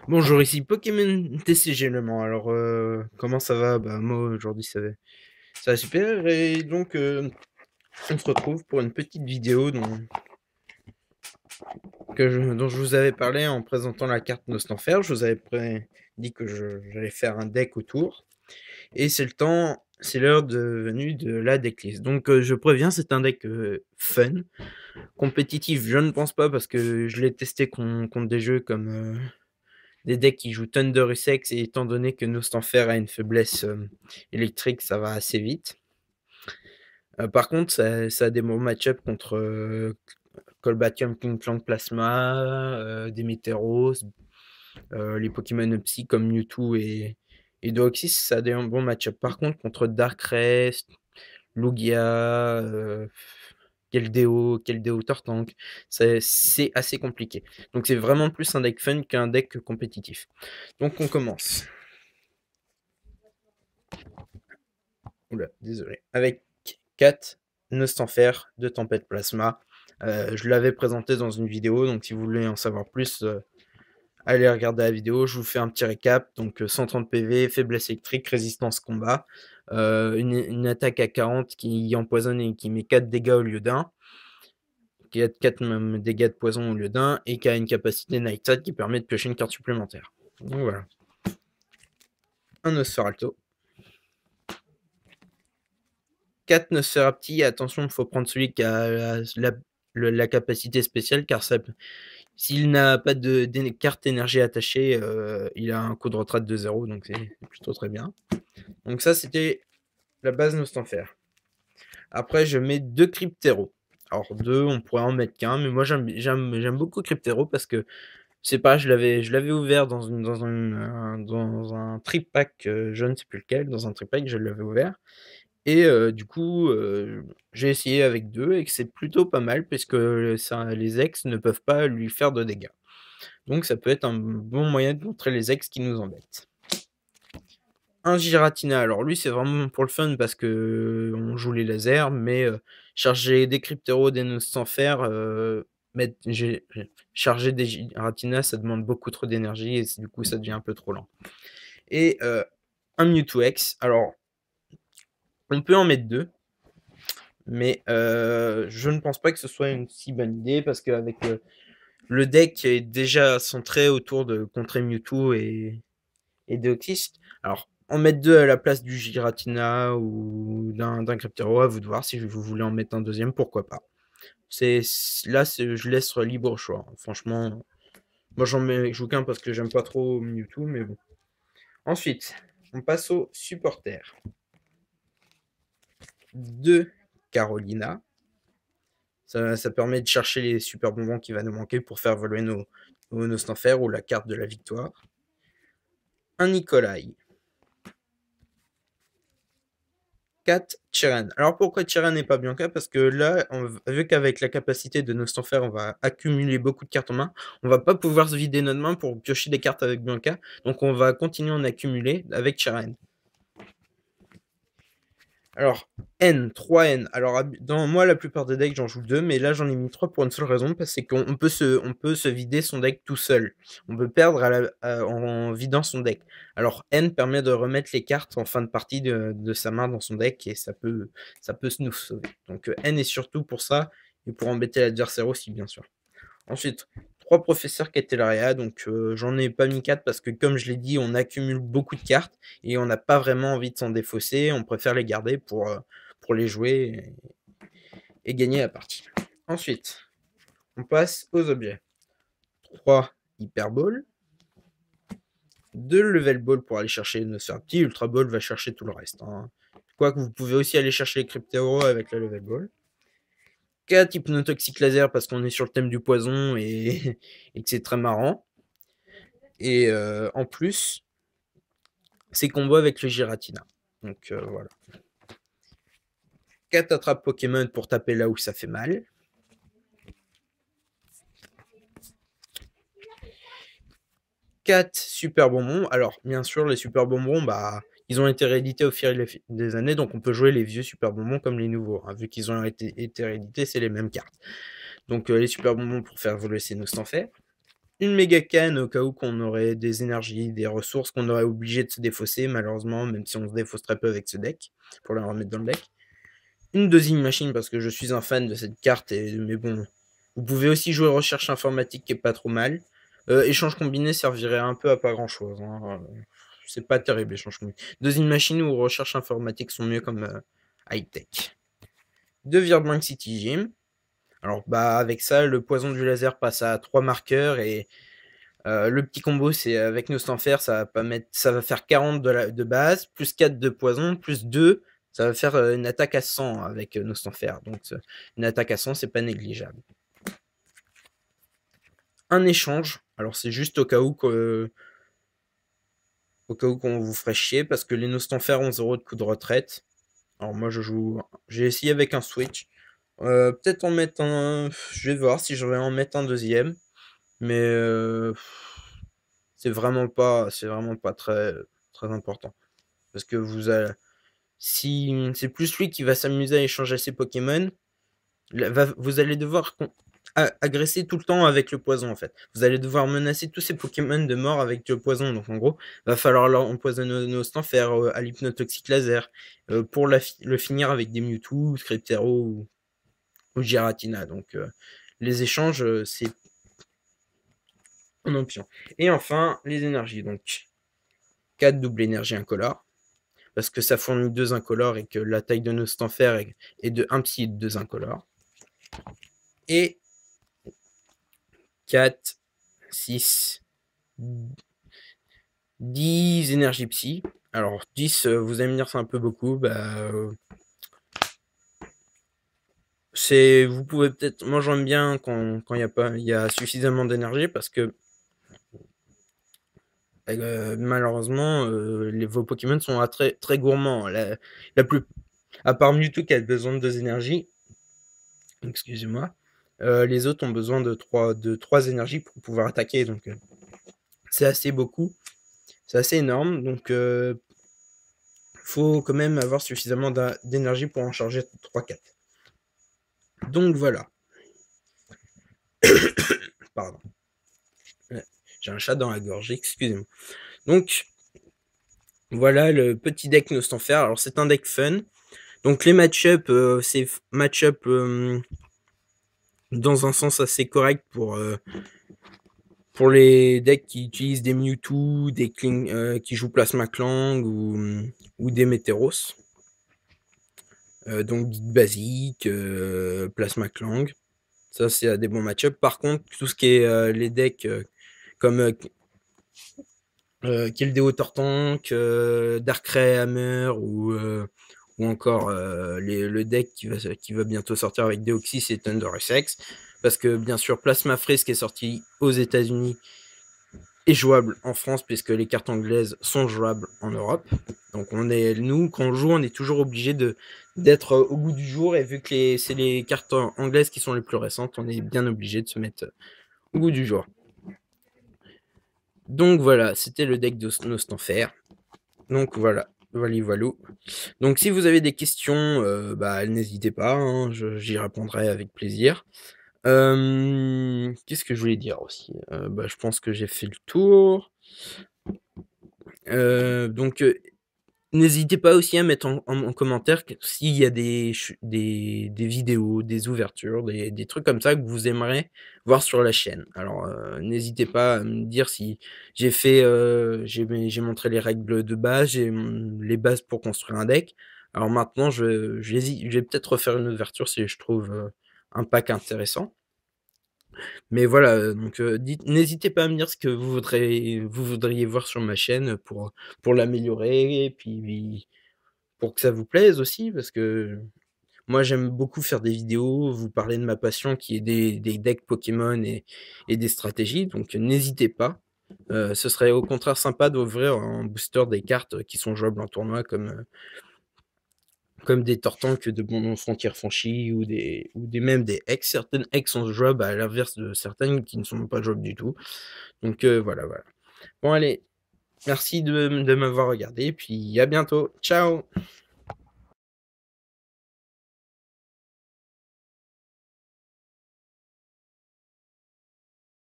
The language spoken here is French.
Bonjour, ici Pokémon TCG Le Mans. Alors, comment ça va? Bah, moi, aujourd'hui, ça va super. Et donc, on se retrouve pour une petite vidéo dont je vous avais parlé en présentant la carte Nostanfer. Je vous avais dit que j'allais faire un deck autour. Et c'est l'heure venue de la decklist. Donc, je préviens, c'est un deck fun. Compétitif, je ne pense pas, parce que je l'ai testé contre des jeux comme des decks qui jouent Thunder Essex, et étant donné que Nostanfer a une faiblesse électrique, ça va assez vite. Par contre, ça a des bons match-up contre Colbatium, King Clan Plasma, Demeteros, les Pokémon Psy comme Mewtwo et Deoxys, ça a des bons match-up. Par contre, contre Darkrai, Lugia, Keldeo Tortank, c'est assez compliqué. Donc c'est vraiment plus un deck fun qu'un deck compétitif. Donc on commence. Oula, désolé. Avec 4 Nostanfer de Tempête Plasma. Je l'avais présenté dans une vidéo, donc si vous voulez en savoir plus, allez regarder la vidéo. Je vous fais un petit récap. Donc 130 PV, faiblesse électrique, résistance combat, une attaque à 40 qui empoisonne et qui met 4 dégâts au lieu d'un, qui a 4 dégâts de poison au lieu d'un, et qui a une capacité Night Sight qui permet de piocher une carte supplémentaire. Donc voilà. Un Nosferalto. 4 Nosferapti, attention, il faut prendre celui qui a la capacité spéciale, car s'il n'a pas de carte énergie attachée, il a un coup de retraite de 0, donc c'est plutôt très bien. Donc ça, c'était la base Nostanfer. Après, je mets 2 Cryptero. Alors 2, on pourrait en mettre qu'un, mais moi j'aime beaucoup Cryptero parce que c'est pas, je l'avais ouvert dans un trip-pack, je ne sais plus lequel, dans un trip-pack, je l'avais ouvert. Et du coup, j'ai essayé avec 2 et que c'est plutôt pas mal puisque les ex ne peuvent pas lui faire de dégâts. Donc ça peut être un bon moyen de montrer les ex qui nous embêtent. Un Giratina, alors lui c'est vraiment pour le fun parce que on joue les lasers, mais charger des Cryptero, des nœuds sans faire, charger des Giratina, ça demande beaucoup trop d'énergie et du coup ça devient un peu trop lent. Et un Mewtwo X, alors on peut en mettre 2, mais je ne pense pas que ce soit une si bonne idée parce qu'avec le deck est déjà centré autour de contrer Mewtwo et Deoxys. Alors, en mettre 2 à la place du Giratina ou d'un Cryptero, à vous de voir si vous voulez en mettre un deuxième, pourquoi pas. Je laisse libre choix. Franchement, moi j'en mets qu'un parce que j'aime pas trop Mewtwo, mais bon. Ensuite, on passe aux supporters. 2 Carolina. Ça permet de chercher les super bonbons qui va nous manquer pour faire voler nos Nostanfer ou la carte de la victoire. Un Nikolai. 4 Chiran. Alors pourquoi Chiran et pas Bianca? Parce que là, vu qu'avec la capacité de Nostanfer, on va accumuler beaucoup de cartes en main, on va pas pouvoir se vider notre main pour piocher des cartes avec Bianca, donc on va continuer à en accumuler avec Chiran. Alors, N, 3 N. Alors, dans moi, la plupart des decks, j'en joue 2, mais là, j'en ai mis 3 pour une seule raison, parce qu'on peut se vider son deck tout seul. On peut perdre en vidant son deck. Alors, N permet de remettre les cartes en fin de partie de sa main dans son deck, et ça peut nous sauver. Donc, N est surtout pour ça, et pour embêter l'adversaire aussi, bien sûr. Ensuite, 3 professeurs Castellaria, donc j'en ai pas mis 4 parce que comme je l'ai dit, on accumule beaucoup de cartes et on n'a pas vraiment envie de s'en défausser, on préfère les garder pour les jouer et gagner la partie. Ensuite, on passe aux objets. 3 Hyper Ball, 2 Level Ball pour aller chercher nos petit Ultra Ball va chercher tout le reste. Hein. Quoique vous pouvez aussi aller chercher les Cryptero avec la Level Ball. 4 Hypnotoxique Laser parce qu'on est sur le thème du poison et que c'est très marrant. Et en plus, c'est combo avec le Giratina. Donc voilà. 4 attrapes Pokémon pour taper là où ça fait mal. 4 super bonbons. Alors, bien sûr, les super bonbons, bah, ils ont été réédités au fil des années, donc on peut jouer les vieux super bonbons comme les nouveaux. Hein. Vu qu'ils ont été réédités, c'est les mêmes cartes. Donc les super bonbons pour faire voler ces Nostanfer. une méga canne au cas où qu'on aurait des énergies, des ressources qu'on aurait obligé de se défausser malheureusement, même si on se défausse très peu avec ce deck, pour les remettre dans le deck. Une deuxième machine parce que je suis un fan de cette carte, mais bon, vous pouvez aussi jouer recherche informatique qui est pas trop mal. Échange combiné servirait un peu à pas grand chose, hein. C'est pas terrible échange combiné. Deuxième machine ou recherche informatique sont mieux comme high-tech. 2 Virblank City Gym. Alors bah avec ça, le poison du laser passe à 3 marqueurs et le petit combo c'est avec Nostanfer, ça va faire 40 de base, plus 4 de poison, plus 2, ça va faire une attaque à 100 avec Nostanfer. Donc une attaque à 100, c'est pas négligeable. Un échange, alors c'est juste au cas où qu'on vous ferait chier parce que les Nostanfer ont 0 de coup de retraite. Alors moi j'ai essayé avec un switch. Peut-être en mettre un. Je vais voir si je vais en mettre un deuxième. Mais c'est vraiment pas très, très important. Parce que si c'est plus lui qui va s'amuser à échanger ses Pokémon, vous allez devoir agresser tout le temps avec le poison en fait. Vous allez devoir menacer tous ces Pokémon de mort avec le poison. Donc en gros, va falloir leur empoisonner nos Stanfer à l'hypnotoxique laser pour le finir avec des Mewtwo, Scriptero ou Giratina. Donc les échanges, c'est en option. Et enfin, les énergies. Donc 4 double énergie incolore. Parce que ça fournit 2 incolores et que la taille de nos Stanfer est de 1 psy et de 2 incolores. Et 4, 6, 10 énergies psy. Alors 10, vous allez me dire c'est un peu beaucoup. Vous pouvez peut-être. Moi j'aime bien quand il y a suffisamment d'énergie parce que malheureusement vos Pokémon sont très, très gourmands. À part Mewtwo qui a besoin de 2 énergies, excusez-moi, les autres ont besoin de 3 énergies pour pouvoir attaquer. Donc c'est assez beaucoup. C'est assez énorme. Donc faut quand même avoir suffisamment d'énergie pour en charger 3-4. Donc voilà. Pardon. J'ai un chat dans la gorge, excusez-moi. Donc voilà le petit deck Nostanfer. Alors c'est un deck fun. Donc les match-up, c'est match-up dans un sens assez correct pour les decks qui utilisent des Mewtwo, qui jouent Plasma Clang ou des Météros. Donc Guide Basique, Plasma Clang. Ça, c'est des bons match-up. Par contre, tout ce qui est les decks comme Keldeo Tortank, Darkrai Hammer ou encore le deck qui va bientôt sortir avec Deoxys et Thunder Essex. Parce que bien sûr, Plasma Freeze qui est sorti aux États-Unis est jouable en France puisque les cartes anglaises sont jouables en Europe. Donc nous, quand on joue, on est toujours obligé d'être au goût du jour et vu que c'est les cartes anglaises qui sont les plus récentes, on est bien obligé de se mettre au goût du jour. Donc voilà, c'était le deck de Nostanfer. Donc voilà. Donc si vous avez des questions, n'hésitez pas, hein, j'y répondrai avec plaisir. Qu'est-ce que je voulais dire aussi? Je pense que j'ai fait le tour. Donc n'hésitez pas aussi à mettre en commentaire s'il y a des vidéos, des ouvertures, des trucs comme ça que vous aimeriez voir sur la chaîne. Alors n'hésitez pas à me dire si j'ai montré les règles de base, j'ai les bases pour construire un deck. Alors maintenant je vais peut-être refaire une ouverture si je trouve un pack intéressant. Mais voilà, donc n'hésitez pas à me dire ce que vous voudriez voir sur ma chaîne pour l'améliorer et puis pour que ça vous plaise aussi parce que moi j'aime beaucoup faire des vidéos, vous parler de ma passion qui est des decks Pokémon et des stratégies, donc n'hésitez pas. Ce serait au contraire sympa d'ouvrir un booster des cartes qui sont jouables en tournoi comme des Tortank de Bon Frontières Franchies même des X. Certaines X sont jouables à l'inverse de certaines qui ne sont pas jouables du tout. Donc voilà. Bon allez, merci de m'avoir regardé, puis à bientôt. Ciao!